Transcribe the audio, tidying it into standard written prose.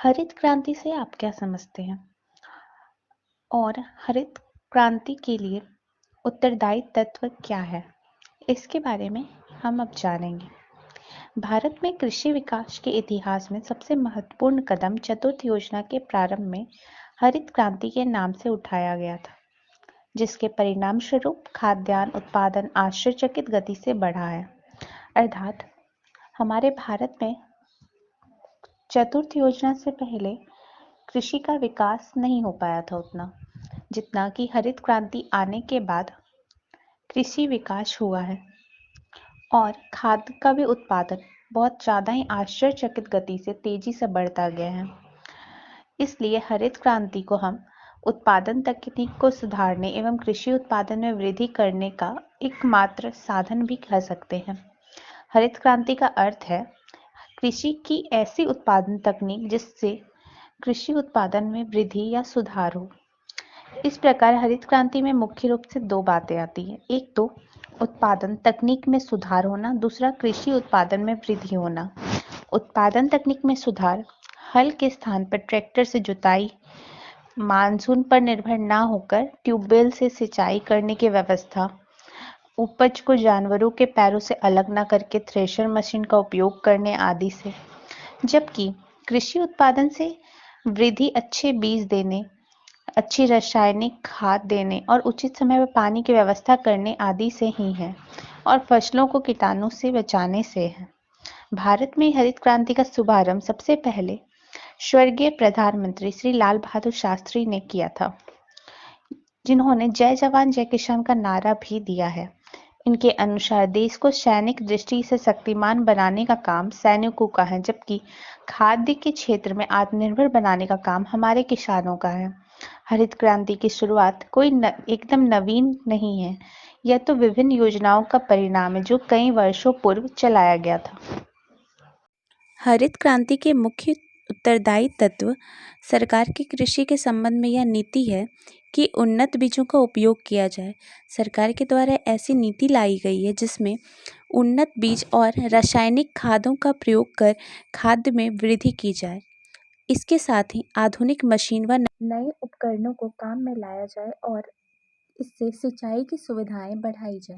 हरित क्रांति से आप क्या समझते हैं और हरित क्रांति के लिए उत्तरदायी तत्व क्या है, इसके बारे में हम अब जानेंगे। भारत में कृषि विकास के इतिहास में सबसे महत्वपूर्ण कदम चतुर्थ योजना के प्रारंभ में हरित क्रांति के नाम से उठाया गया था, जिसके परिणाम स्वरूप खाद्यान्न उत्पादन आश्चर्यचकित गति से बढ़ा है। अर्थात हमारे भारत में चतुर्थ योजना से पहले कृषि का विकास नहीं हो पाया था उतना, जितना कि हरित क्रांति आने के बाद कृषि विकास हुआ है और खाद्य का भी उत्पादन बहुत ज़्यादा ही आश्चर्यचकित गति से तेजी से बढ़ता गया है। इसलिए हरित क्रांति को हम उत्पादन तकनीक को सुधारने एवं कृषि उत्पादन में वृद्धि करने का एकमात्र साधन भी कह सकते हैं। हरित क्रांति का अर्थ है कृषि की ऐसी उत्पादन तकनीक जिससे कृषि उत्पादन में वृद्धि या सुधार हो। इस प्रकार हरित क्रांति में मुख्य रूप से दो बातें आती हैं। एक तो उत्पादन तकनीक में सुधार होना, दूसरा कृषि उत्पादन में वृद्धि होना। उत्पादन तकनीक में सुधार हल के स्थान पर ट्रैक्टर से जुताई, मानसून पर निर्भर न होकर ट्यूबवेल से सिंचाई करने की व्यवस्था, उपज को जानवरों के पैरों से अलग न करके थ्रेशर मशीन का उपयोग करने आदि से। जबकि कृषि उत्पादन से वृद्धि अच्छे बीज देने, अच्छी रासायनिक खाद देने और उचित समय पर पानी की व्यवस्था करने आदि से ही है और फसलों को कीटाणु से बचाने से है। भारत में हरित क्रांति का शुभारंभ सबसे पहले स्वर्गीय प्रधानमंत्री श्री लाल बहादुर शास्त्री ने किया था, जिन्होंने जय जवान जय किसान का नारा भी दिया है। इनके अनुसार देश को सैनिक दृष्टि से शक्तिमान बनाने का काम सैनिकों का है, जबकि खाद्य के क्षेत्र में आत्मनिर्भर बनाने का काम हमारे किसानों का है। हरित क्रांति की शुरुआत कोई एकदम नवीन नहीं है, यह तो विभिन्न योजनाओं का परिणाम है जो कई वर्षों पूर्व चलाया गया था। हरित क्रांति के मुख्य उत्तरदायी तत्व सरकार की कृषि के संबंध में यह नीति है कि उन्नत बीजों का उपयोग किया जाए। सरकार के द्वारा ऐसी नीति लाई गई है जिसमें उन्नत बीज और रासायनिक खादों का प्रयोग कर खाद्य में वृद्धि की जाए। इसके साथ ही आधुनिक मशीन व नए उपकरणों को काम में लाया जाए और इससे सिंचाई की सुविधाएं बढ़ाई जाए।